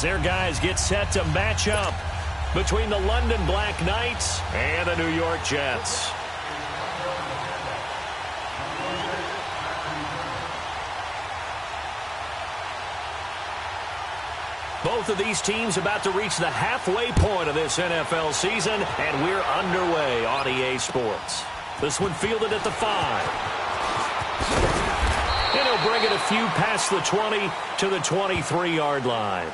Their guys get set to match up between the London Black Knights and the New York Jets. Both of these teams about to reach the halfway point of this NFL season, and we're underway on EA Sports. This one fielded at the 5. And he'll bring it a few past the 20 to the 23-yard line.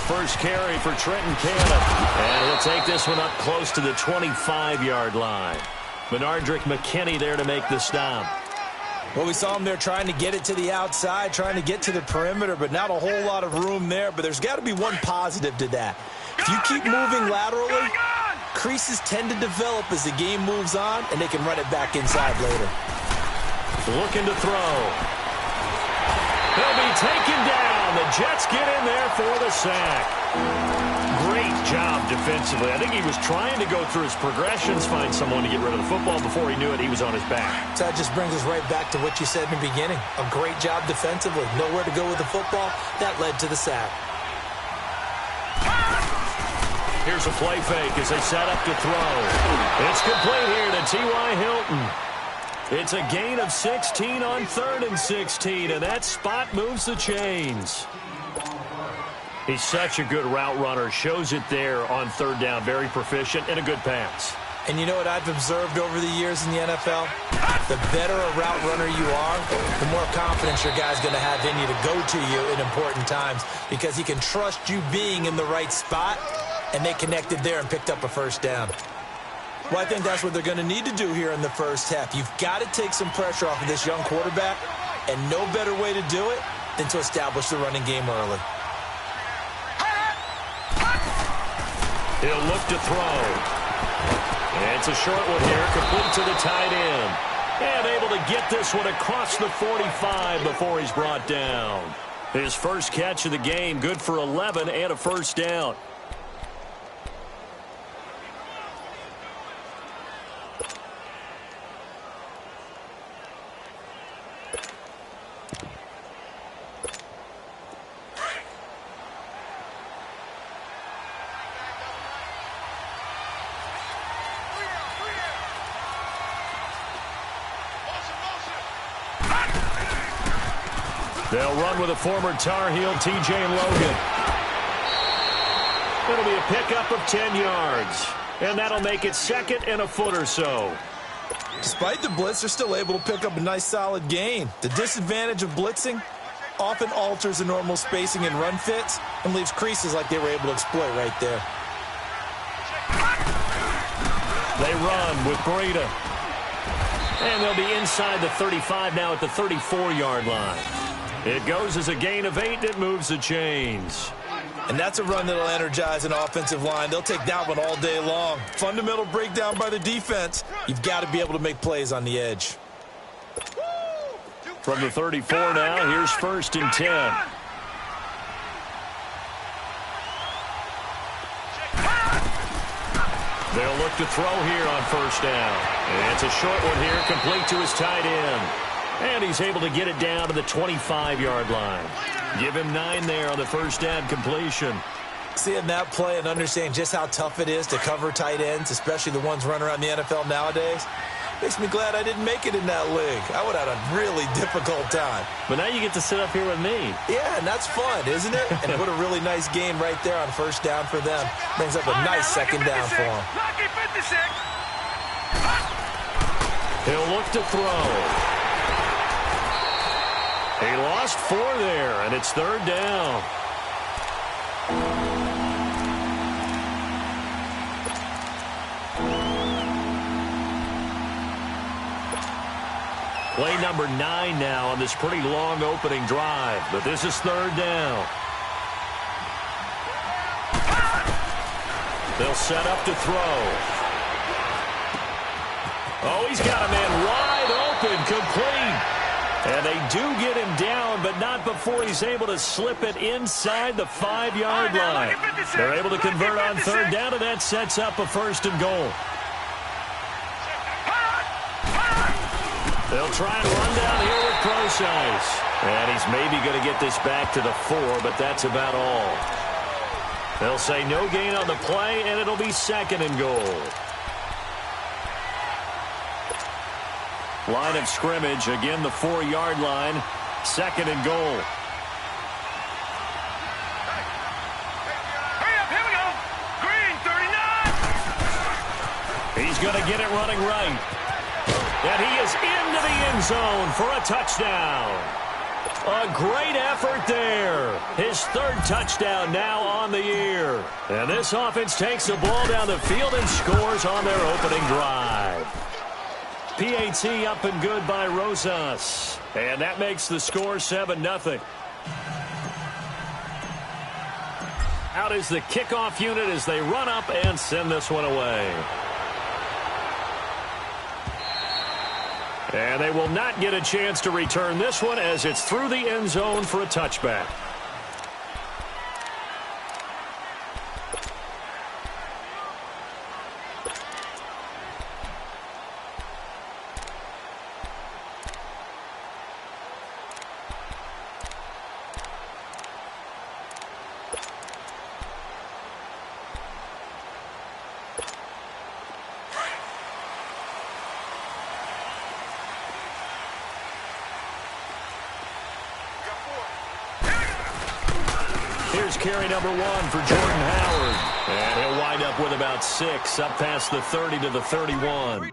First carry for Trenton Cannon. And he'll take this one up close to the 25-yard line. Benardrick McKinney there to make the stop. Well, we saw him there trying to get it to the outside, trying to get to the perimeter, but not a whole lot of room there. But there's got to be one positive to that. If you keep moving laterally, creases tend to develop as the game moves on, and they can run it back inside later. Looking to throw. He'll be taken down. The Jets get in there for the sack. Great job defensively. I think he was trying to go through his progressions, find someone to get rid of the football. Before he knew it, he was on his back. So that just brings us right back to what you said in the beginning. A great job defensively. Nowhere to go with the football. That led to the sack. Here's a play fake as they set up to throw. It's complete here to T.Y. Hilton. It's a gain of 16 on 3rd and 16, and that spot moves the chains. He's such a good route runner. Shows it there on 3rd down. Very proficient and a good pass. And you know what I've observed over the years in the NFL? The better a route runner you are, the more confidence your guy's going to have in you to go to you in important times because he can trust you being in the right spot, and they connected there and picked up a first down. Well, I think that's what they're going to need to do here in the first half. You've got to take some pressure off of this young quarterback, and no better way to do it than to establish the running game early. He'll look to throw. And it's a short one here, complete to the tight end. And able to get this one across the 45 before he's brought down. His first catch of the game, good for 11 and a first down. They'll run with a former Tar Heel, T.J. Logan. It'll be a pickup of 10 yards. And that'll make it 2nd and a foot or so. Despite the blitz, they're still able to pick up a nice, solid gain. The disadvantage of blitzing often alters the normal spacing and run fits and leaves creases like they were able to exploit right there. They run with Breida. And they'll be inside the 35 now at the 34-yard line. It goes as a gain of 8. It moves the chains. And that's a run that'll energize an offensive line. They'll take that one all day long. Fundamental breakdown by the defense. You've got to be able to make plays on the edge. From the 34 now, here's 1st and 10. They'll look to throw here on 1st down. And it's a short one here, complete to his tight end. And he's able to get it down to the 25-yard line. Give him 9 there on the 1st down completion. Seeing that play and understanding just how tough it is to cover tight ends, especially the ones running around the NFL nowadays, makes me glad I didn't make it in that league. I would have had a really difficult time. But now you get to sit up here with me. Yeah, and that's fun, isn't it? And put a really nice game right there on 1st down for them. Brings up a nice 2nd down for them. He'll look to throw. He lost 4 there, and it's 3rd down. Play number 9 now on this pretty long opening drive, but this is 3rd down. They'll set up to throw. Oh, he's got a man wide open, complete. And they do get him down, but not before he's able to slip it inside the 5-yard line. They're able to convert on third down, and that sets up a 1st and goal. They'll try and run down here with Procise. And he's maybe going to get this back to the 4, but that's about all. They'll say no gain on the play, and it'll be 2nd and goal. Line of scrimmage, again the 4-yard line, 2nd and goal. Hurry up, here we go. Green, 39. He's going to get it running right. And he is into the end zone for a touchdown. A great effort there. His 3rd touchdown now on the year. And this offense takes the ball down the field and scores on their opening drive. PAT up and good by Rosas. And that makes the score 7-0. Out is the kickoff unit as they run up and send this one away. And they will not get a chance to return this one as it's through the end zone for a touchback. Here's carry number 1 for Jordan Howard. And he'll wind up with about 6, up past the 30 to the 31.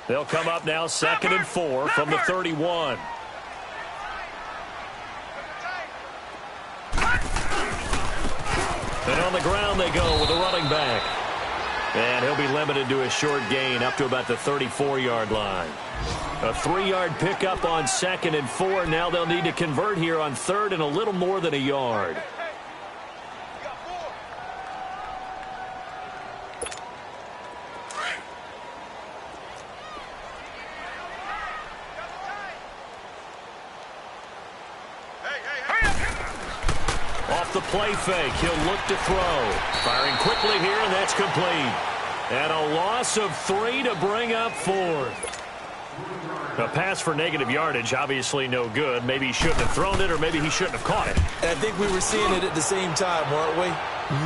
They'll come up now 2nd and 4 from the 31. And on the ground they go with the running back. And he'll be limited to a short gain up to about the 34-yard line. A 3-yard pickup on 2nd and 4. Now they'll need to convert here on 3rd and a little more than a yard. Off the play fake, he'll look to throw. Firing quickly here, and that's complete. And a loss of 3 to bring up 4th. A pass for negative yardage, obviously no good. Maybe he shouldn't have thrown it, or maybe he shouldn't have caught it. And I think we were seeing it at the same time, weren't we?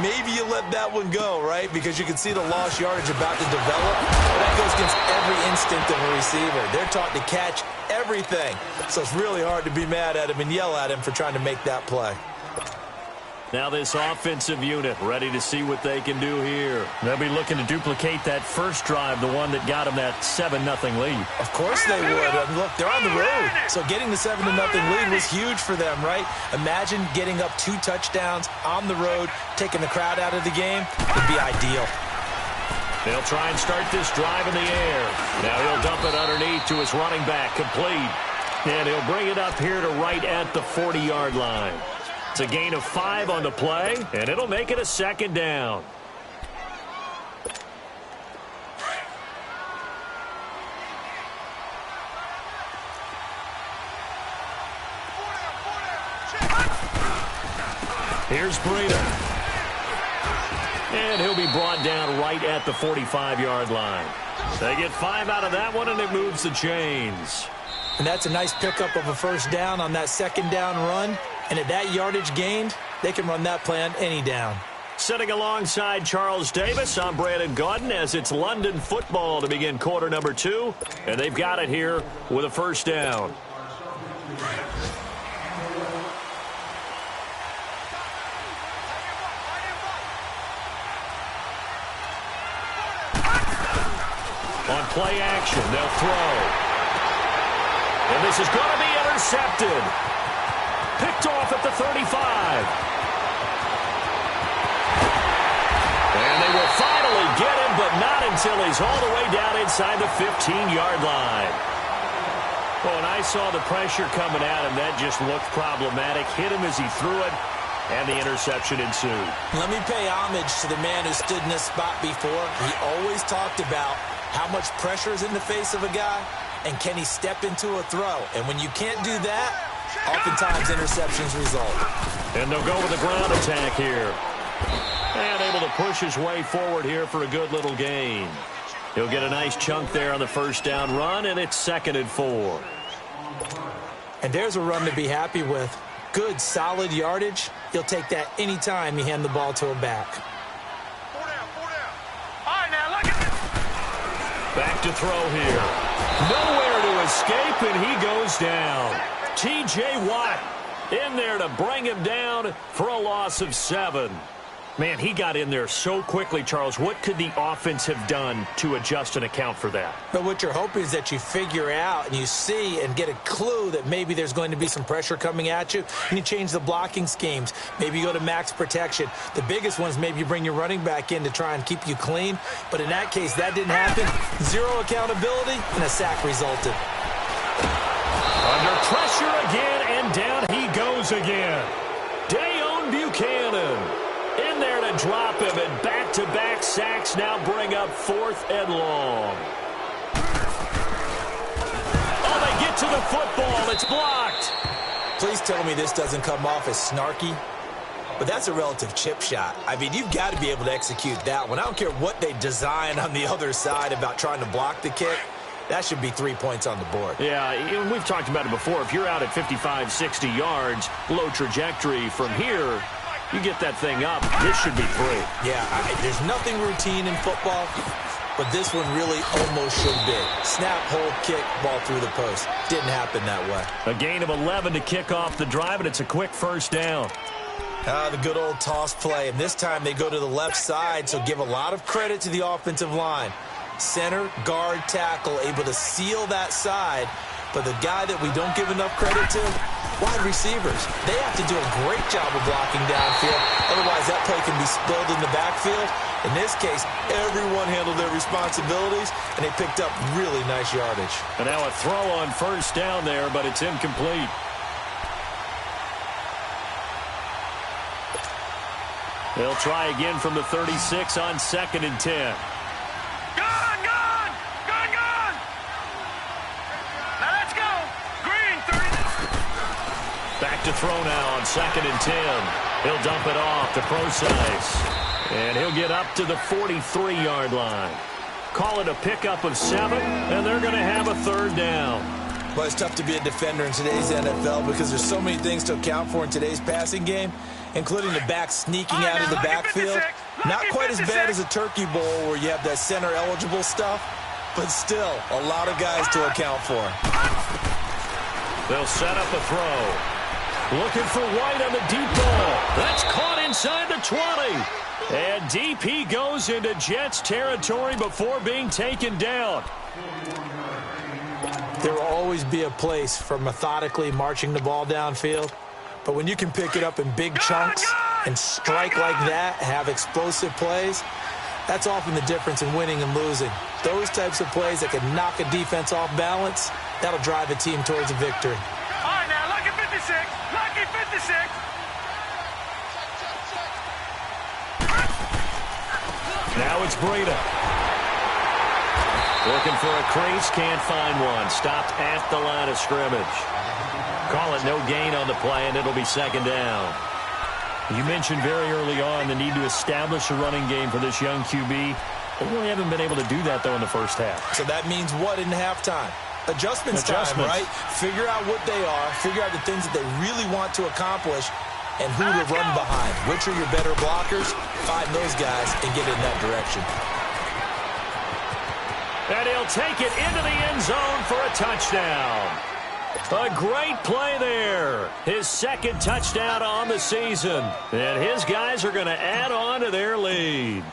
Maybe you let that one go, right? Because you can see the lost yardage about to develop. That goes against every instinct of a receiver. They're taught to catch everything. So it's really hard to be mad at him and yell at him for trying to make that play. Now this offensive unit ready to see what they can do here. They'll be looking to duplicate that first drive, the one that got them that 7-0 lead. Of course they would. Look, they're on the road. So getting the 7-0 lead was huge for them, right? Imagine getting up 2 touchdowns on the road, taking the crowd out of the game. It'd be ideal. They'll try and start this drive in the air. Now he'll dump it underneath to his running back, complete. And he'll bring it up here to right at the 40-yard line. It's a gain of 5 on the play, and it'll make it a 2nd down. Here's Breida. And he'll be brought down right at the 45-yard line. They get 5 out of that one, and it moves the chains. And that's a nice pickup of a first down on that 2nd down run. And at that yardage gained, they can run that play on any down. Sitting alongside Charles Davis, I'm Brandon Gaudin as it's London football to begin quarter number 2. And they've got it here with a first down. On play action, they'll throw. And this is going to be intercepted. Picked off at the 35. And they will finally get him, but not until he's all the way down inside the 15-yard line. Oh, and I saw the pressure coming at him. That just looked problematic. Hit him as he threw it, and the interception ensued. Let me pay homage to the man who stood in this spot before. He always talked about how much pressure is in the face of a guy, and can he step into a throw. And when you can't do that, oftentimes interceptions result. And they'll go with a ground attack here. And able to push his way forward here for a good little gain. He'll get a nice chunk there on the first down run, and it's 2nd and 4. And there's a run to be happy with. Good, solid yardage. He'll take that any time you hand the ball to a back. 4 down, 4 down. All right, now look at this. Back to throw here. Nowhere to escape, and he goes down. T.J. Watt in there to bring him down for a loss of 7. Man, he got in there so quickly, Charles. What could the offense have done to adjust and account for that? But what you're hoping is that you figure out and you see and get a clue that maybe there's going to be some pressure coming at you, and you change the blocking schemes. Maybe you go to max protection. The biggest one is maybe you bring your running back in to try and keep you clean. But in that case, that didn't happen. Zero accountability, and a sack resulted. Under pressure again, and down he goes again. Dayon Buchanan in there to drop him, and back-to-back sacks now bring up 4th and long. Oh, they get to the football. It's blocked. Please tell me this doesn't come off as snarky, but that's a relative chip shot. I mean, you've got to be able to execute that one. I don't care what they design on the other side about trying to block the kick. That should be 3 points on the board. Yeah, we've talked about it before. If you're out at 55, 60 yards, low trajectory from here, you get that thing up, this should be 3. Yeah, there's nothing routine in football, but this one really almost should be. Snap, hold, kick, ball through the post. Didn't happen that way. A gain of 11 to kick off the drive, and it's a quick first down. The good old toss play, and this time they go to the left side, so give a lot of credit to the offensive line. Center, guard, tackle, able to seal that side. But the guy that we don't give enough credit to, wide receivers. They have to do a great job of blocking downfield. Otherwise, that play can be spilled in the backfield. In this case, everyone handled their responsibilities, and they picked up really nice yardage. And now a throw on first down there, but it's incomplete. They'll try again from the 36 on 2nd and 10. Back to throw now on 2nd and 10. He'll dump it off to Procise. And he'll get up to the 43-yard line. Call it a pickup of 7, and they're going to have a 3rd down. Well, it's tough to be a defender in today's NFL because there's so many things to account for in today's passing game, including the back sneaking out of the backfield. Not quite as bad as a Turkey Bowl where you have that center-eligible stuff, but still a lot of guys to account for. They'll set up a throw. Looking for White on the deep ball. That's caught inside the 20. And deep he goes into Jets territory before being taken down. There will always be a place for methodically marching the ball downfield. But when you can pick it up in big chunks and strike like that, have explosive plays, that's often the difference in winning and losing. Those types of plays that can knock a defense off balance, that'll drive a team towards a victory. All right, now, lucky 56. Lucky 56. Now it's Breida. Looking for a crease, can't find one. Stopped at the line of scrimmage. Call it no gain on the play, and it'll be 2nd down. You mentioned very early on the need to establish a running game for this young QB. They really haven't been able to do that, though, in the first half. So that means what in halftime? Adjustments time, right? Figure out what they are, figure out the things that they really want to accomplish, and who to run behind. Which are your better blockers? Find those guys and get in that direction. And he'll take it into the end zone for a touchdown. A great play there. His 2nd touchdown on the season. And his guys are going to add on to their lead.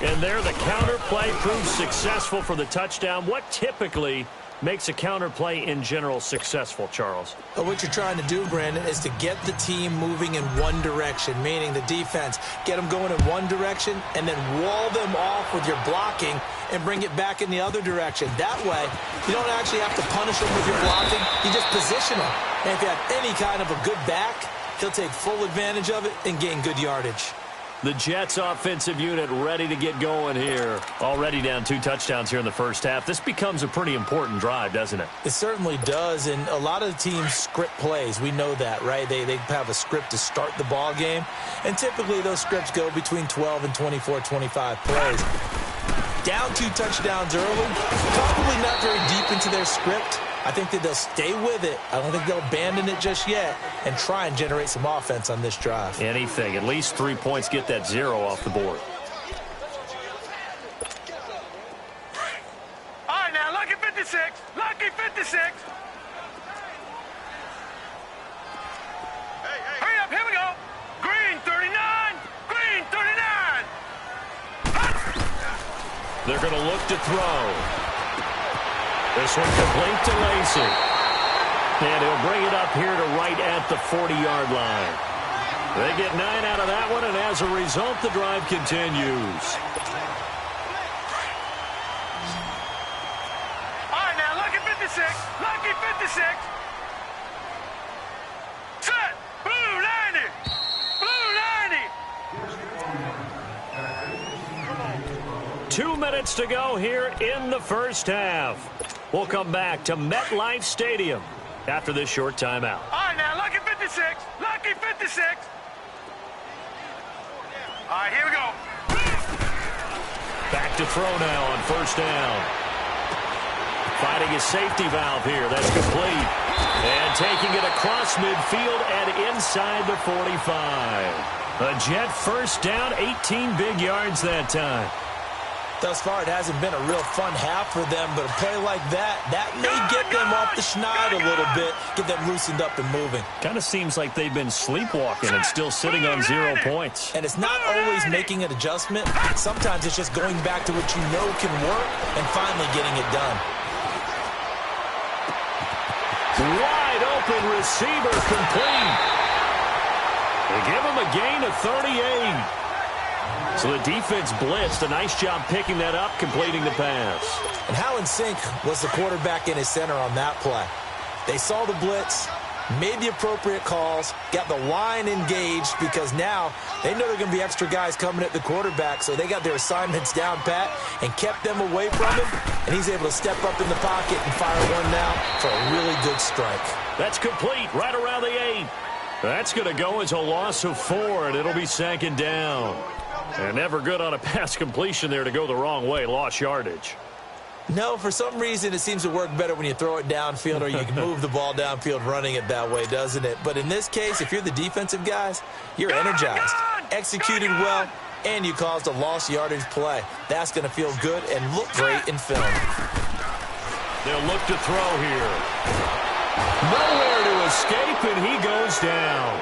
And there the counter play proves successful for the touchdown. What typically makes a counterplay in general successful, Charles? But what you're trying to do, Brandon, is to get the team moving in one direction, meaning the defense. Get them going in one direction and then wall them off with your blocking and bring it back in the other direction. That way, you don't actually have to punish them with your blocking. You just position them. And if you have any kind of a good back, he'll take full advantage of it and gain good yardage. The Jets offensive unit ready to get going here. Already down 2 touchdowns here in the first half. This becomes a pretty important drive, doesn't it? It certainly does, and a lot of teams script plays. We know that, right? They have a script to start the ball game, and typically those scripts go between 12 and 24, 25 plays. Down 2 touchdowns early, probably not very deep into their script. I think that they'll stay with it. I don't think they'll abandon it just yet and try and generate some offense on this drive. Anything. At least 3 points, get that 0 off the board. All right, now, lucky 56. Lucky 56. Hurry up, here we go. Green 39. Green 39. They're going to look to throw. This one complete to Lacy. And he'll bring it up here to right at the 40-yard line. They get 9 out of that one, and as a result, the drive continues. All right, now, lucky 56. Lucky 56. Set. Blue 90. Blue 90. 2 minutes to go here in the first half. We'll come back to MetLife Stadium after this short timeout. All right, now, lucky 56. Lucky 56. All right, here we go. Back to throw now on first down. Fighting a safety valve here. That's complete. And taking it across midfield and inside the 45. A Jet first down, 18 big yards that time. Thus far, it hasn't been a real fun half for them, but a play like that may get them off the schneid a little bit, get them loosened up and moving. Kind of seems like they've been sleepwalking and still sitting on 0 points. And it's not always making an adjustment. Sometimes it's just going back to what you know can work and finally getting it done. Wide open receiver complete. They give him a gain of 38. So the defense blitzed. A nice job picking that up, completing the pass. And how in sync was the quarterback in his center on that play? They saw the blitz, made the appropriate calls, got the line engaged because now they know there are going to be extra guys coming at the quarterback, so they got their assignments down pat and kept them away from him, and he's able to step up in the pocket and fire one now for a really good strike. That's complete right around the 8. That's going to go as a loss of 4, and it'll be second down. And never good on a pass completion there to go the wrong way. Lost yardage. No, for some reason it seems to work better when you throw it downfield or you can move the ball downfield running it that way, doesn't it? But in this case, if you're the defensive guys, you're energized, executed well, and you caused a lost yardage play. That's going to feel good and look great in film. They'll look to throw here. Nowhere to escape, and he goes down.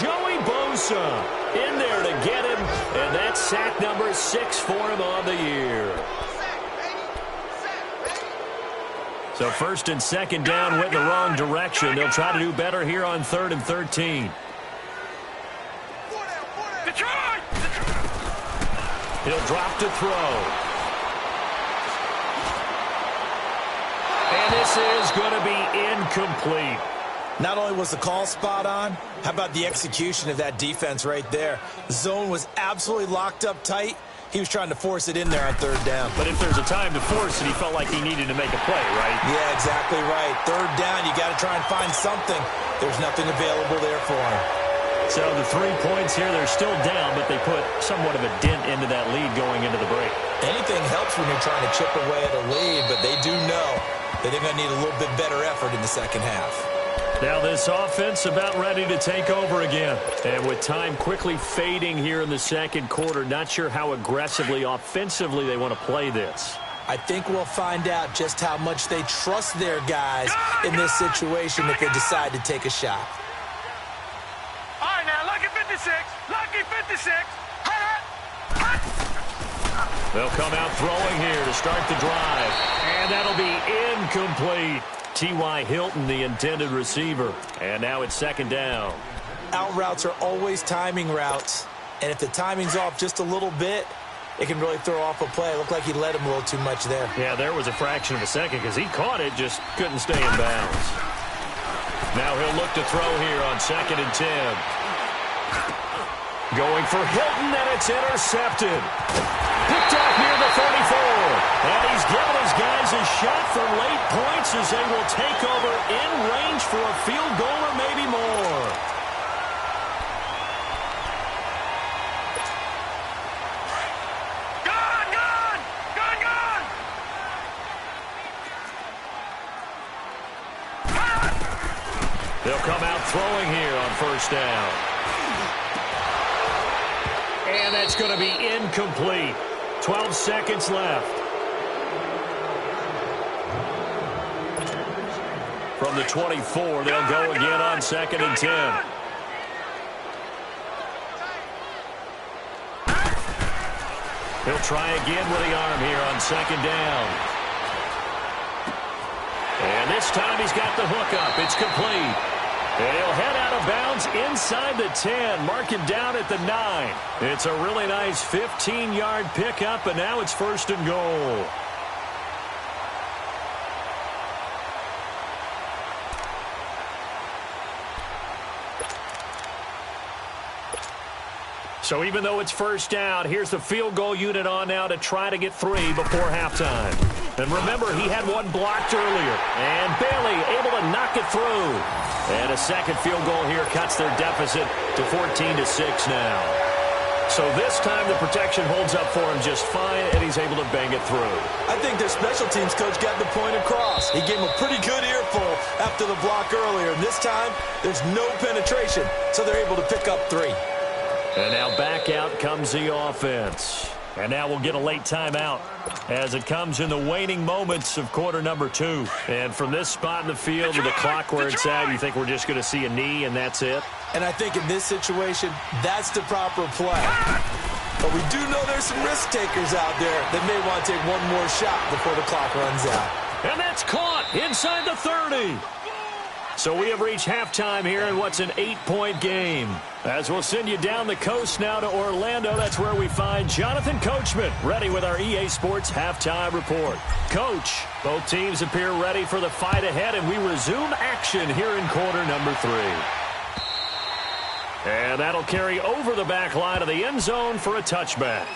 Joey Bosa in there to get him, and that's sack number 6 for him on the year. So first and second down went in the wrong direction. They'll try to do better here on 3rd and 13. He'll drop to throw. And this is going to be incomplete. Not only was the call spot on, how about the execution of that defense right there? The zone was absolutely locked up tight. He was trying to force it in there on 3rd down. But if there's a time to force it, he felt like he needed to make a play, right? Yeah, exactly right. 3rd down, you got to try and find something. There's nothing available there for him. So the 3 points here, they're still down, but they put somewhat of a dent into that lead going into the break. Anything helps when you're trying to chip away at a lead, but they do know that they're going to need a little bit better effort in the second half. Now this offense about ready to take over again. And with time quickly fading here in the second quarter, not sure how aggressively, offensively they want to play this. I think we'll find out just how much they trust their guys in this situation if they decide to take a shot. All right, now, lucky 56. Lucky 56. They'll come out throwing here to start the drive. And that'll be incomplete. T.Y. Hilton, the intended receiver. And now it's second down. Out routes are always timing routes. And if the timing's off just a little bit, it can really throw off a play. It looked like he let him a little too much there. Yeah, there was a fraction of a second because he caught it, just couldn't stay in bounds. Now he'll look to throw here on 2nd and 10. Going for Hilton, and it's intercepted. Picked off near the 34. And he's given his guys a shot for late points as they will take over in range for a field goal or maybe more. They'll come out throwing here on 1st down. And that's going to be incomplete. 12 seconds left. From the 24, they'll go again on 2nd and 10. He'll try again with the arm here on 2nd down. And this time he's got the hook up. It's complete. And he'll head out of bounds inside the 10. Mark him down at the 9. It's a really nice 15-yard pickup, and now it's 1st and goal. So even though it's 1st down, here's the field goal unit on now to try to get 3 before halftime. And remember, he had one blocked earlier. And Bailey able to knock it through. And a second field goal here cuts their deficit to 14-6 now. So this time the protection holds up for him just fine, and he's able to bang it through. I think their special teams coach got the point across. He gave him a pretty good earful after the block earlier. And this time, there's no penetration, so they're able to pick up 3. And now back out comes the offense. And now we'll get a late timeout as it comes in the waning moments of quarter number 2. And from this spot in the field with the clock where it's at, you think we're just going to see a knee and that's it? And I think in this situation, that's the proper play. But we do know there's some risk takers out there that may want to take one more shot before the clock runs out. And that's caught inside the 30. So we have reached halftime here in what's an 8-point game. As we'll send you down the coast now to Orlando, that's where we find Jonathan Coachman, ready with our EA Sports halftime report. Coach, both teams appear ready for the fight ahead, and we resume action here in quarter number 3. And that'll carry over the back line of the end zone for a touchback.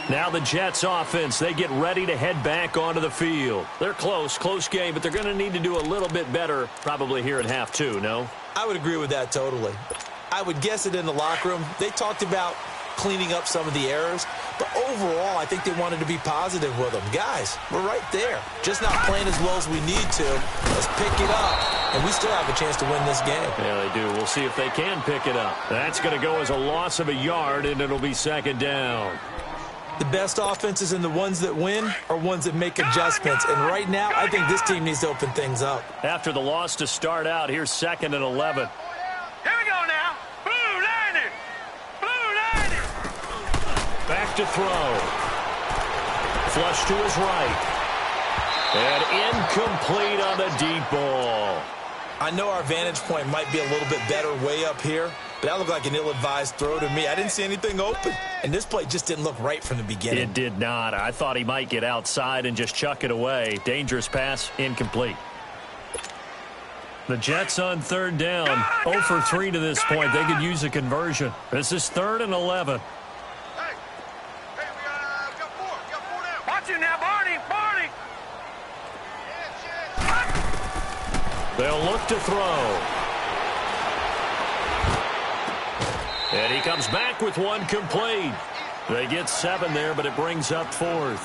Now the Jets offense, they get ready to head back onto the field. They're close game, but they're going to need to do a little bit better probably here in half 2, no? I would agree with that totally. I would guess it in the locker room. They talked about cleaning up some of the errors, but overall I think they wanted to be positive with them. Guys, we're right there. Just not playing as well as we need to. Let's pick it up, and we still have a chance to win this game. Yeah, they do. We'll see if they can pick it up. That's going to go as a loss of a yard, and it'll be 2nd down. The best offenses and the ones that win are ones that make adjustments. And right now, I think this team needs to open things up. After the loss to start out, here's 2nd and 11. Here we go now. Blue 90. Blue 90. Back to throw. Flush to his right. And incomplete on the deep ball. I know our vantage point might be a little bit better way up here, but that looked like an ill-advised throw to me. I didn't see anything open, and this play just didn't look right from the beginning. It did not. I thought he might get outside and just chuck it away. Dangerous pass, incomplete. The Jets on 3rd down, 0 for 3 to this point. They could use a conversion. This is 3rd and 11. Hey, we got 4. We got 4 now. Watch it now, Barney. They'll look to throw. And he comes back with one complete. They get 7 there, but it brings up 4th.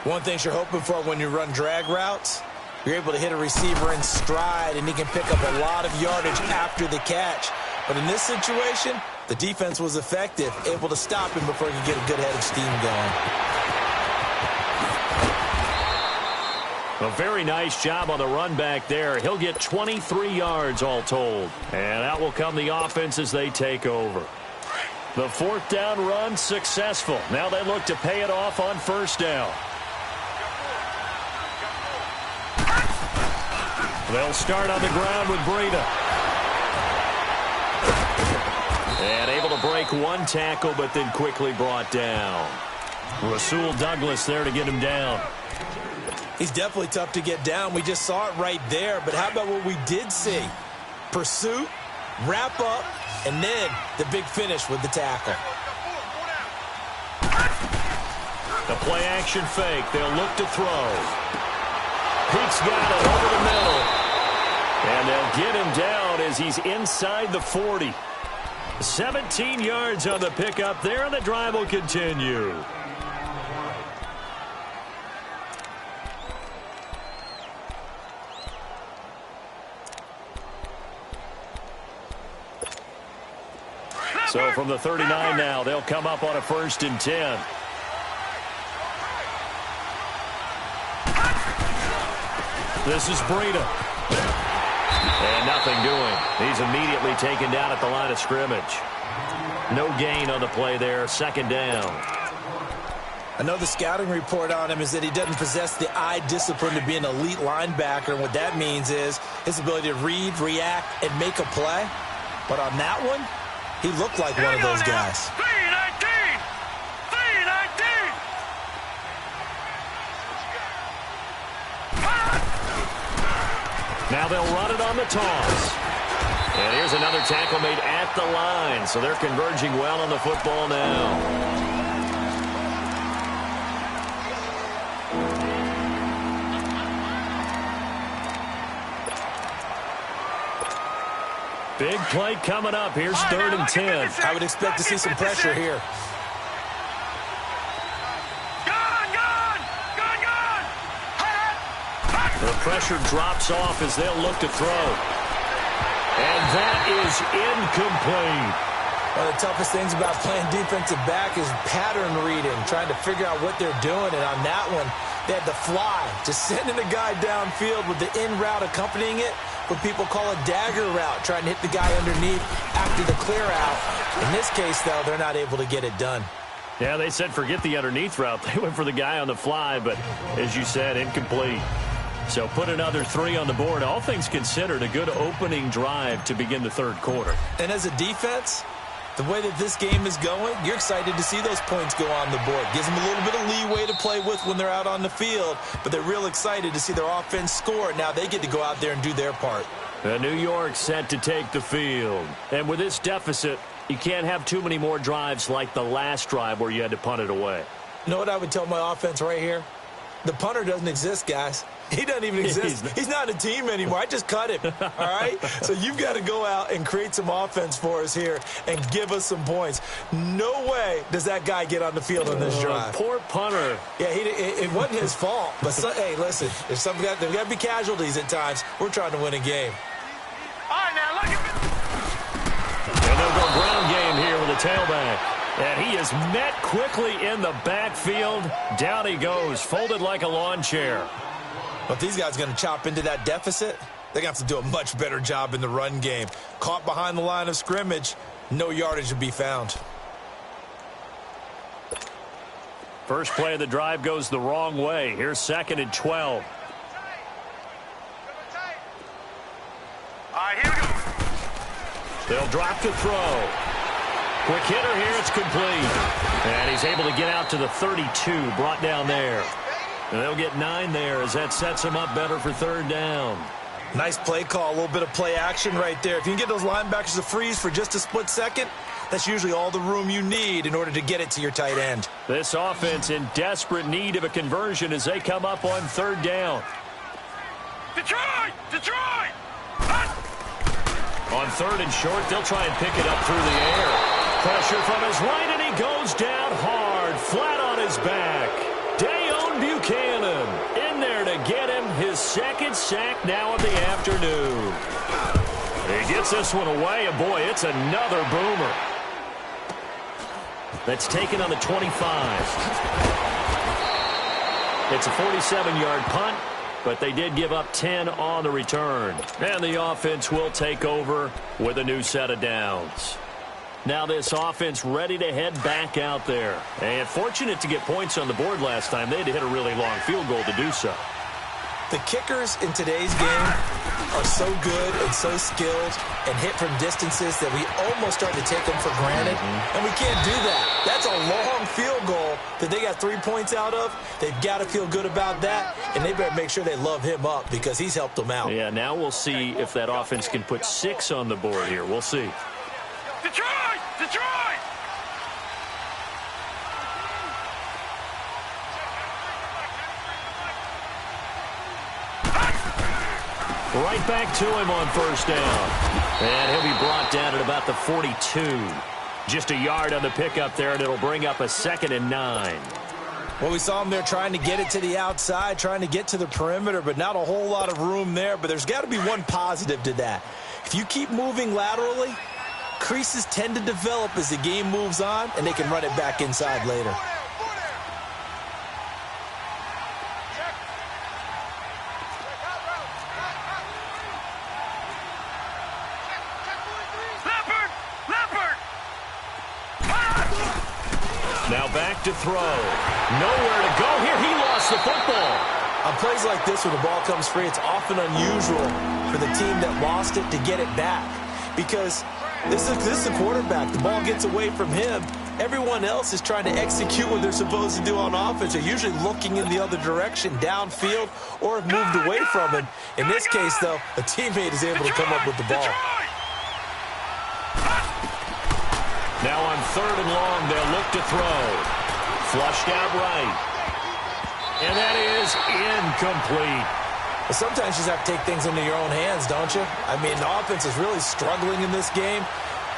One thing you're hoping for when you run drag routes, you're able to hit a receiver in stride, and he can pick up a lot of yardage after the catch. But in this situation, the defense was effective, able to stop him before he could get a good head of steam going. A very nice job on the run back there. He'll get 23 yards all told. And out will come the offense as they take over. The fourth down run successful. Now they look to pay it off on first down. They'll start on the ground with Breida. And able to break one tackle, but then quickly brought down. Rasul Douglas there to get him down. He's definitely tough to get down. We just saw it right there. But how about what we did see? Pursuit, wrap up, and then the big finish with the tackle. The play-action fake. They'll look to throw. Pete's got it over the middle. And they'll get him down as he's inside the 40. 17 yards on the pickup there, and the drive will continue. So from the 39 now, they'll come up on a 1st and 10. This is Breida. And nothing doing. He's immediately taken down at the line of scrimmage. No gain on the play there. 2nd down. I know the scouting report on him is that he doesn't possess the eye discipline to be an elite linebacker. And what that means is his ability to read, react, and make a play. But on that one, he looked like one of those guys. Now they'll run it on the toss. And here's another tackle made at the line. So they're converging well on the football now. Big play coming up. Here's 3rd and 10. I would expect to see some pressure here. The pressure drops off as they'll look to throw. And that is incomplete. One of the toughest things about playing defensive back is pattern reading, trying to figure out what they're doing. And on that one, they had the fly, just sending the guy downfield with the in route accompanying it, what people call a dagger route, trying to hit the guy underneath after the clear out. In this case, though, they're not able to get it done. Yeah, they said forget the underneath route. They went for the guy on the fly, but as you said, incomplete. So put another 3 on the board. All things considered, a good opening drive to begin the 3rd quarter. And as a defense, the way that this game is going, you're excited to see those points go on the board. Gives them a little bit of leeway to play with when they're out on the field, but they're real excited to see their offense score. Now they get to go out there and do their part. New York set to take the field. And with this deficit, you can't have too many more drives like the last drive where you had to punt it away. You know what I would tell my offense right here? The punter doesn't exist, guys. He doesn't even exist. He's not a team anymore. I just cut him, all right? So you've got to go out and create some offense for us here and give us some points. No way does that guy get on the field on this drive. Poor punter. Yeah, it wasn't his fault. But, hey, listen, there's got to be casualties at times. We're trying to win a game. All right, now look at me. And they'll go ground game here with a tailback. And he is met quickly in the backfield. Down he goes, folded like a lawn chair. But if these guys are going to chop into that deficit, they're going to have to do a much better job in the run game. Caught behind the line of scrimmage, no yardage to be found. First play of the drive goes the wrong way. Here's 2nd and 12. All right, here we go. They'll drop to throw. Quick hitter here, it's complete. And he's able to get out to the 32, brought down there. And they'll get 9 there as that sets him up better for 3rd down. Nice play call, a little bit of play action right there. If you can get those linebackers to freeze for just a split second, that's usually all the room you need in order to get it to your tight end. This offense in desperate need of a conversion as they come up on 3rd down. Detroit! Detroit! On 3rd and short, they'll try and pick it up through the air. Pressure from his right, and he goes down hard, flat on his back. Dayon Buchanan in there to get him his 2nd sack now of the afternoon. He gets this one away, and boy, it's another boomer. That's taken on the 25. It's a 47-yard punt, but they did give up 10 on the return. And the offense will take over with a new set of downs. Now this offense ready to head back out there. And fortunate to get points on the board last time. They had to hit a really long field goal to do so. The kickers in today's game are so good and so skilled and hit from distances that we almost start to take them for granted. And we can't do that. That's a long field goal that they got 3 points out of. They've got to feel good about that, and they better make sure they love him up because he's helped them out. Yeah, now we'll see if that offense can put 6 on the board here. We'll see. Detroit! Detroit! Right back to him on first down. And he'll be brought down at about the 42. Just a yard on the pickup there, and it'll bring up a 2nd and 9. Well, we saw him there trying to get it to the outside, trying to get to the perimeter, but not a whole lot of room there. But there's got to be one positive to that. If you keep moving laterally, creases tend to develop as the game moves on, and they can run it back inside later. Now back to throw. Nowhere to go here. He lost the football. On plays like this where the ball comes free, it's often unusual for the team that lost it to get it back. Because this is the quarterback. The ball gets away from him. Everyone else is trying to execute what they're supposed to do on offense. They're usually looking in the other direction, downfield, or have moved away from it. In this case, though, a teammate is able to come up with the ball. Now on 3rd and long, they'll look to throw. Flushed out right. And that is incomplete. But sometimes you just have to take things into your own hands, don't you? I mean, the offense is really struggling in this game.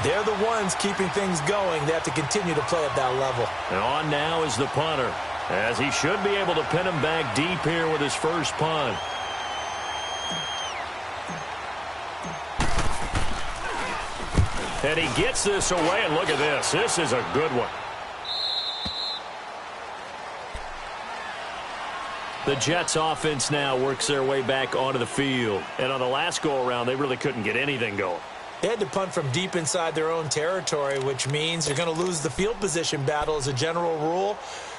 They're the ones keeping things going. They have to continue to play at that level. And on now is the punter, as he should be able to pin him back deep here with his first punt. And he gets this away, and look at this. This is a good one. The Jets offense now works their way back onto the field. And on the last go-around, they really couldn't get anything going. They had to punt from deep inside their own territory, which means they're going to lose the field position battle as a general rule.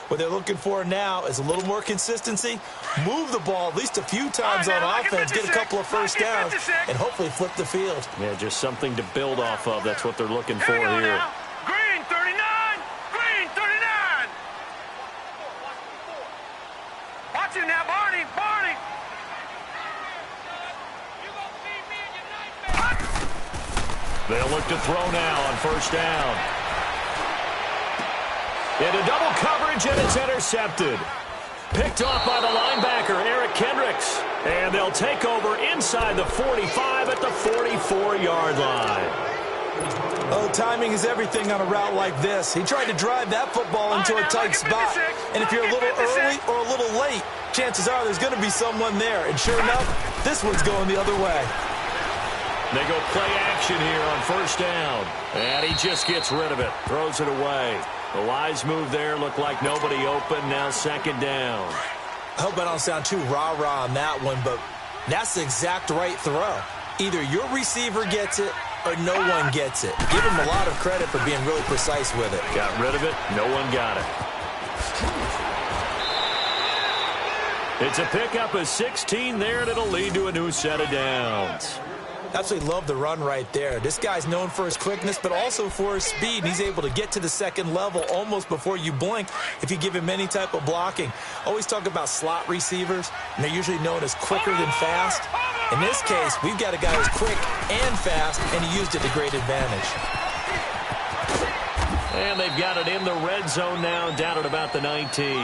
What they're looking for now is a little more consistency, move the ball at least a few times on offense, get a couple of first downs, and hopefully flip the field. Yeah, just something to build off of. That's what they're looking for here. Green 39! Green 39! Watch it now, Barney! Barney! They'll look to throw now on first down. Into double coverage, and it's intercepted. Picked off by the linebacker, Eric Kendricks. And they'll take over inside the 45 at the 44-yard line. Oh, timing is everything on a route like this. He tried to drive that football into a tight spot. And if you're a little early or a little late, chances are there's going to be someone there. And sure enough, this one's going the other way. They go play action here on first down. And he just gets rid of it, throws it away. The wise move there, looked like nobody open, now 2nd down. I hope I don't sound too rah-rah on that one, but that's the exact right throw. Either your receiver gets it or no one gets it. Give him a lot of credit for being really precise with it. Got rid of it, no one got it. It's a pickup of 16 there, and it'll lead to a new set of downs. Absolutely love the run right there. This guy's known for his quickness, but also for his speed. He's able to get to the second level almost before you blink if you give him any type of blocking. Always talk about slot receivers, and they're usually known as quicker than fast. In this case, we've got a guy who's quick and fast, and he used it to great advantage. And they've got it in the red zone now, down at about the 19.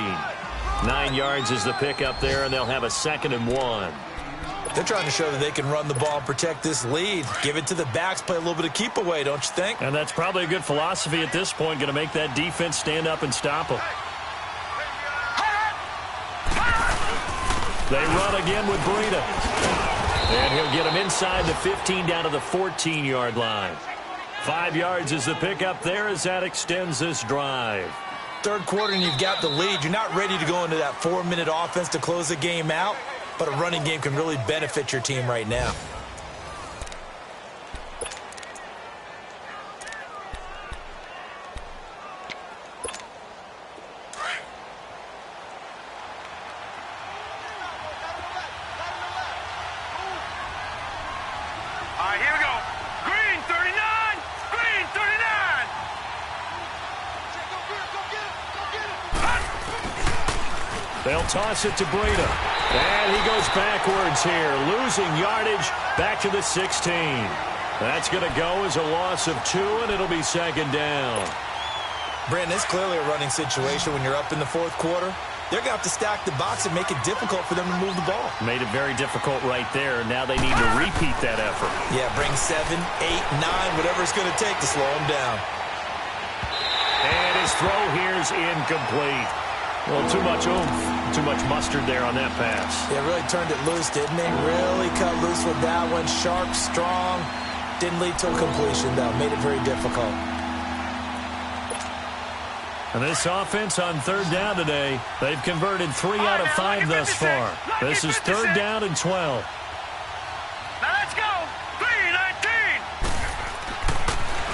9 yards is the pickup there, and they'll have a 2nd and 1. They're trying to show that they can run the ball and protect this lead. Give it to the backs, play a little bit of keep away, don't you think? And that's probably a good philosophy at this point, going to make that defense stand up and stop them. They run again with Breida. And he'll get him inside the 15 down to the 14-yard line. 5 yards is the pickup there as that extends this drive. Third quarter and you've got the lead. You're not ready to go into that 4-minute offense to close the game out. But a running game can really benefit your team right now. right, here we go. Green 39. Green 39. They'll toss it to Breida. And he goes backwards here, losing yardage back to the 16. That's going to go as a loss of 2, and it'll be second down. Brandon, it's clearly a running situation when you're up in the fourth quarter. They're going to have to stack the box and make it difficult for them to move the ball. Made it very difficult right there. Now they need to repeat that effort. Yeah, bring 7, 8, 9, whatever it's going to take to slow them down. And his throw here's incomplete. Well, too much oomph, too much mustard there on that pass. Yeah, really turned it loose, didn't he? Really cut loose with that one. Sharp, strong. Didn't lead to a completion, though. Made it very difficult. And this offense on third down today, they've converted 3 out of 5 thus far. This is third down and 12. Now let's go.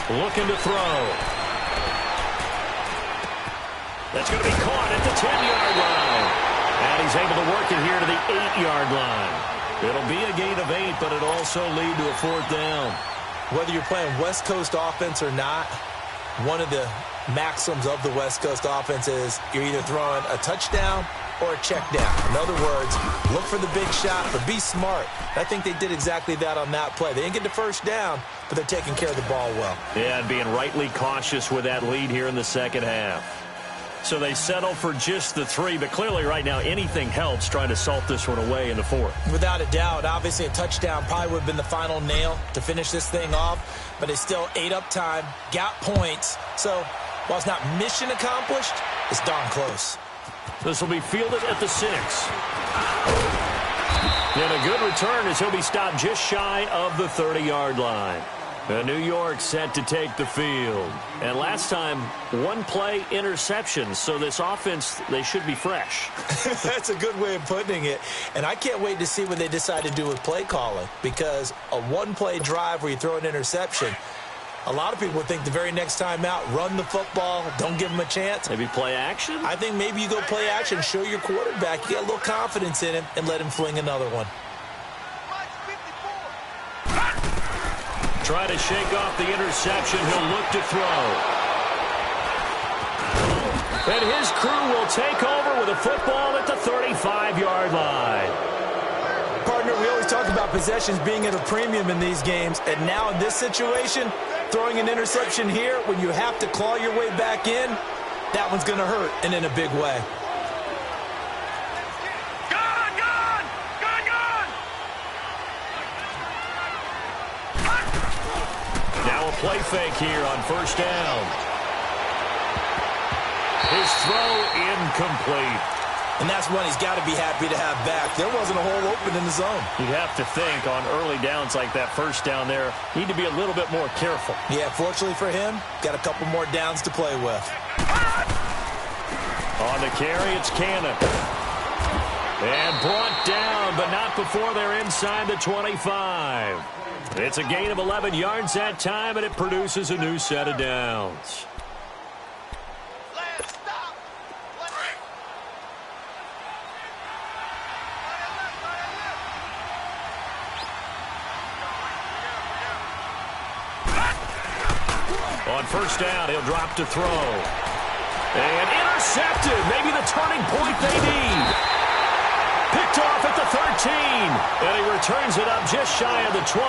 3-19. Looking to throw. That's going to be caught at the 10-yard line. And he's able to work it here to the 8-yard line. It'll be a gain of 8, but it'll also lead to a fourth down. Whether you're playing West Coast offense or not, one of the maxims of the West Coast offense is you're either throwing a touchdown or a check down. In other words, look for the big shot, but be smart. I think they did exactly that on that play. They didn't get the first down, but they're taking care of the ball well. Yeah, and being rightly cautious with that lead here in the second half. So they settle for just the 3, but clearly right now anything helps trying to salt this one away in the fourth. Without a doubt, obviously a touchdown probably would have been the final nail to finish this thing off, but they still ate up time, got points. So while it's not mission accomplished, it's darn close. This will be fielded at the 6. And a good return as he'll be stopped just shy of the 30-yard line. New York set to take the field. And last time, 1-play interception. So this offense, they should be fresh. That's a good way of putting it. And I can't wait to see what they decide to do with play calling. Because a 1-play drive where you throw an interception, a lot of people would think the very next time out, run the football, don't give them a chance. Maybe play action? I think maybe you go play action, show your quarterback, you got a little confidence in him, and let him fling another one. Try to shake off the interception. He'll look to throw. And his crew will take over with a football at the 35-yard line. Partner, we always talk about possessions being at a premium in these games, and now in this situation, throwing an interception here when you have to claw your way back in, that one's going to hurt, and in a big way. Play fake here on first down. His throw incomplete. And that's one he's got to be happy to have back. There wasn't a hole open in the zone. You'd have to think on early downs like that first down there, need to be a little bit more careful. Yeah, fortunately for him, got a couple more downs to play with. On the carry, it's Cannon. And brought down, but not before they're inside the 25. It's a gain of 11 yards that time, and it produces a new set of downs. On first down, he'll drop to throw. And intercepted. Maybe the turning point they need. Picked off at the 13. And he returns it up just shy of the 20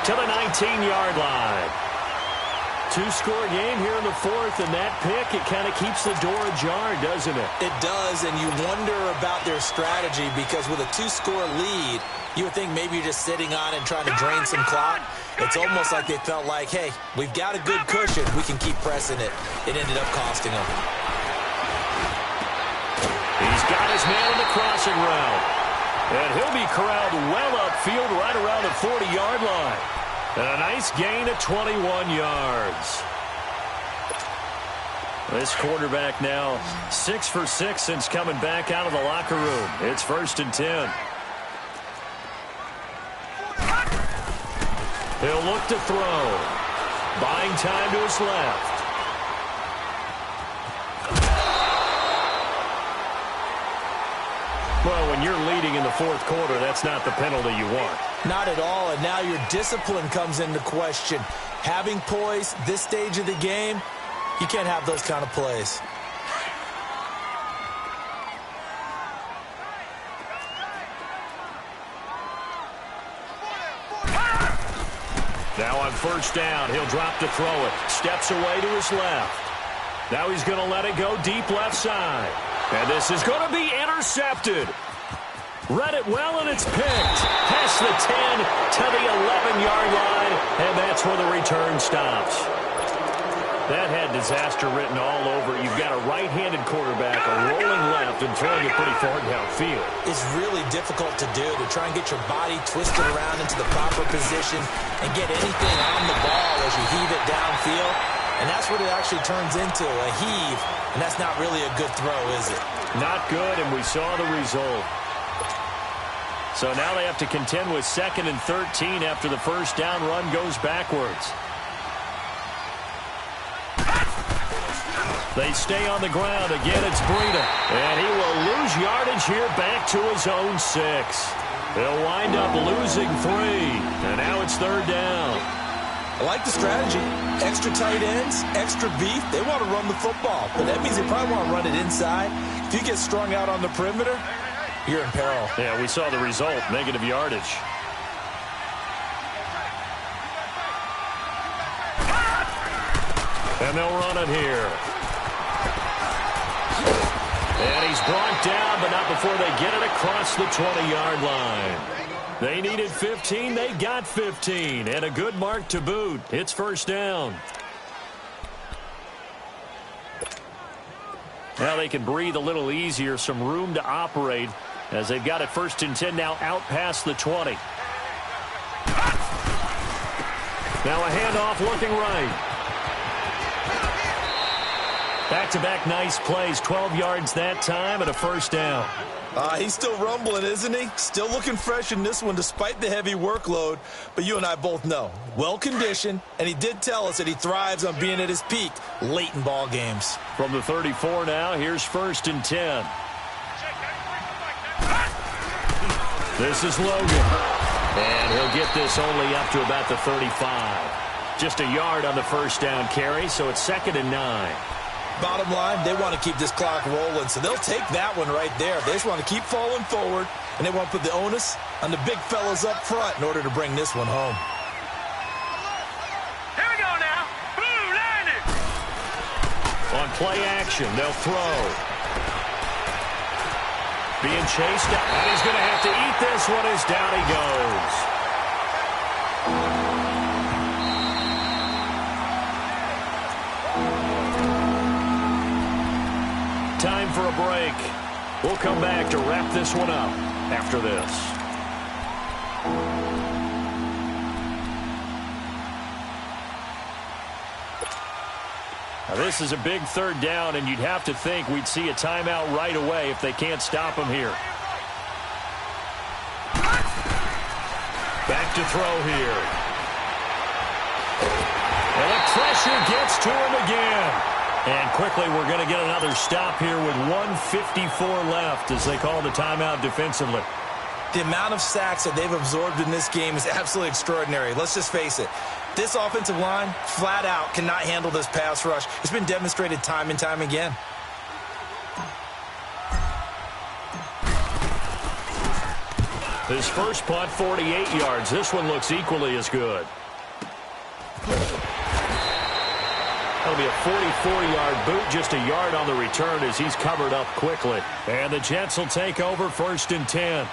to the 19-yard line. Two-score game here in the fourth, and that pick, it kind of keeps the door ajar, doesn't it? It does, and you wonder about their strategy because with a two-score lead, you would think maybe you're just sitting on and trying to drain some clock. It's almost like they felt like, hey, we've got a good cushion. We can keep pressing it. It ended up costing them. He's got his man on the crossing route. And he'll be corralled well upfield right around the 40-yard line. And a nice gain of 21 yards. This quarterback now 6 for 6 since coming back out of the locker room. It's 1st and 10. He'll look to throw. Buying time to his left. Well, when you're leading in the fourth quarter, that's not the penalty you want. Not at all, and now your discipline comes into question. Having poise this stage of the game, you can't have those kind of plays. Now on first down, he'll drop to throw it. Steps away to his left. Now he's going to let it go deep left side. And this is going to be intercepted. Read it well, and it's picked. Past the 10 to the 11-yard line, and that's where the return stops. That had disaster written all over it. You've got a right-handed quarterback, a rolling left, and throwing it pretty far downfield. It's really difficult to do, to try and get your body twisted around into the proper position and get anything on the ball as you heave it downfield. And that's what it actually turns into, a heave. And that's not really a good throw, is it? Not good, and we saw the result. So now they have to contend with 2nd and 13 after the first down run goes backwards. They stay on the ground. Again, it's Breida. And he will lose yardage here back to his own 6. They'll wind up losing 3. And now it's 3rd down. I like the strategy. Extra tight ends, extra beef. They want to run the football. But that means they probably want to run it inside. If you get strung out on the perimeter, you're in peril. Yeah, we saw the result. Negative yardage. And they'll run it here. And he's brought down, but not before they get it across the 20-yard line. They needed 15. They got 15. And a good mark to boot. It's first down. Now they can breathe a little easier. Some room to operate as they've got it 1st and 10 now out past the 20. Now a handoff looking right. Back-to-back nice plays, 12 yards that time and a first down. He's still rumbling, isn't he? Still looking fresh in this one despite the heavy workload. But you and I both know, well-conditioned, and he did tell us that he thrives on being at his peak late in ball games. From the 34 now, here's 1st and 10. This is Logan. And he'll get this only up to about the 35. Just a yard on the first down carry, so it's 2nd and 9. Bottom line, they want to keep this clock rolling, so they'll take that one right there. They just want to keep falling forward, and they want to put the onus on the big fellas up front in order to bring this one home. Here we go now. Blue landed. On play action, they'll throw. Being chased down, and he's going to have to eat this one as down he goes. Time for a break. We'll come back to wrap this one up after this. Now this is a big 3rd down, and you'd have to think we'd see a timeout right away if they can't stop him here. Back to throw here. And the pressure gets to him again. And quickly, we're going to get another stop here with 1:54 left as they call the timeout defensively. The amount of sacks that they've absorbed in this game is absolutely extraordinary. Let's just face it. This offensive line, flat out, cannot handle this pass rush. It's been demonstrated time and time again. His first punt, 48 yards. This one looks equally as good. That'll be a 44-yard boot, just a yard on the return as he's covered up quickly. And the Jets will take over 1st and 10.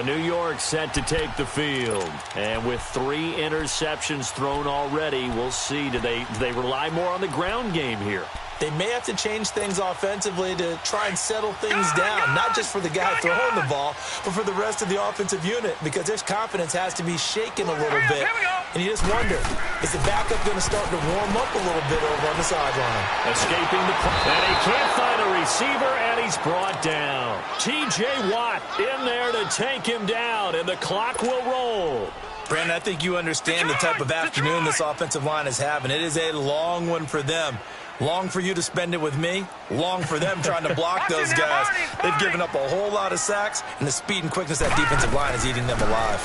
New York set to take the field. And with 3 interceptions thrown already, we'll see. Do they rely more on the ground game here? They may have to change things offensively to try and settle things down, not just for the guy throwing the ball, but for the rest of the offensive unit, because their confidence has to be shaken a little bit. And you just wonder, is the backup going to start to warm up a little bit over on the sideline? Escaping the play. And he can't find a receiver, and he's brought down. T.J. Watt in there to take him down, and the clock will roll. Brandon, I think you understand the type of afternoon this offensive line is having. It is a long one for them. Long for you to spend it with me. Long for them trying to block those guys. They've given up a whole lot of sacks, and the speed and quickness of that defensive line is eating them alive.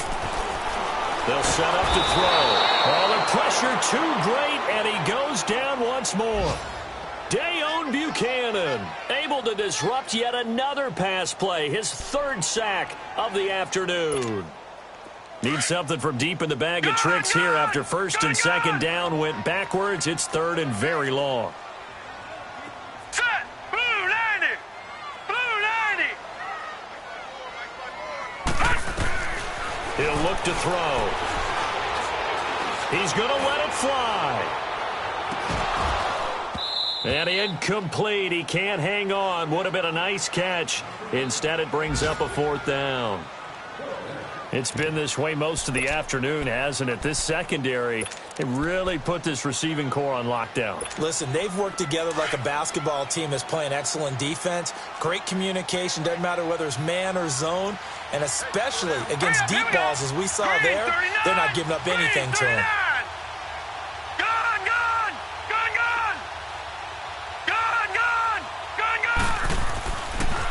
They'll set up to throw. Oh, the pressure too great, and he goes down once more. Dayon Buchanan able to disrupt yet another pass play, his third sack of the afternoon. Need something from deep in the bag of tricks here after first and second down went backwards. It's third and very long. Set. Blue 90. Blue 90. He'll look to throw. He's going to let it fly. And incomplete. He can't hang on. Would have been a nice catch. Instead, it brings up a fourth down. It's been this way most of the afternoon, hasn't it? This secondary, it really put this receiving core on lockdown. Listen, they've worked together like a basketball team that's playing excellent defense. Great communication. Doesn't matter whether it's man or zone. And especially against deep balls, as we saw there, they're not giving up anything to him.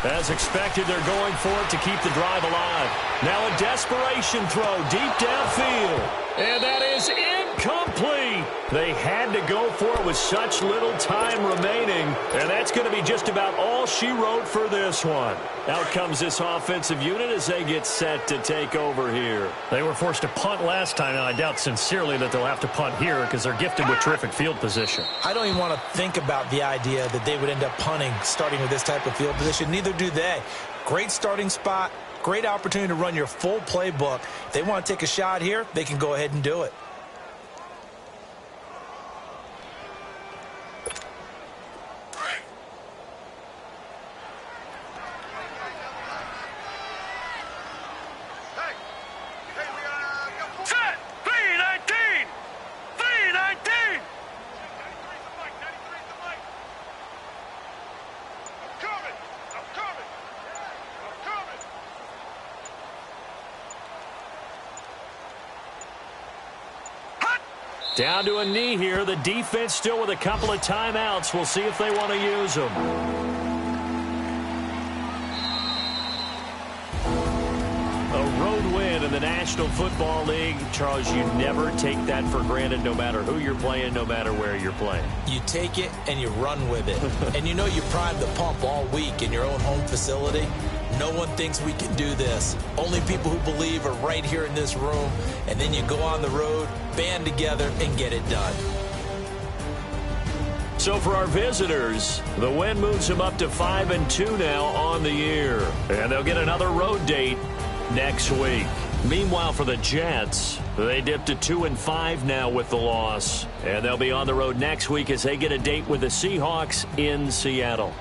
As expected, they're going for it to keep the drive alive. Now a desperation throw deep downfield. And that is incomplete. They had to go for it with such little time remaining. And that's going to be just about all she wrote for this one. Out comes this offensive unit as they get set to take over here. They were forced to punt last time, and I doubt sincerely that they'll have to punt here because they're gifted with terrific field position. I don't even want to think about the idea that they would end up punting starting with this type of field position. Neither do they. Great starting spot. Great opportunity to run your full playbook. If they want to take a shot here, they can go ahead and do it. Set. 319. 319. I'm coming. I'm coming. I'm coming. Down to a knee here. The defense still with a couple of timeouts. We'll see if they want to use them. A road win in the National Football League. Charles, you never take that for granted no matter who you're playing, no matter where you're playing. You take it and you run with it. And you know you primed the pump all week in your own home facility. No one thinks we can do this. Only people who believe are right here in this room. And then you go on the road, band together, and get it done. So for our visitors, the win moves them up to 5-2 now on the year. And they'll get another road date next week. Meanwhile, for the Jets, they dipped to 2-5 now with the loss. And they'll be on the road next week as they get a date with the Seahawks in Seattle.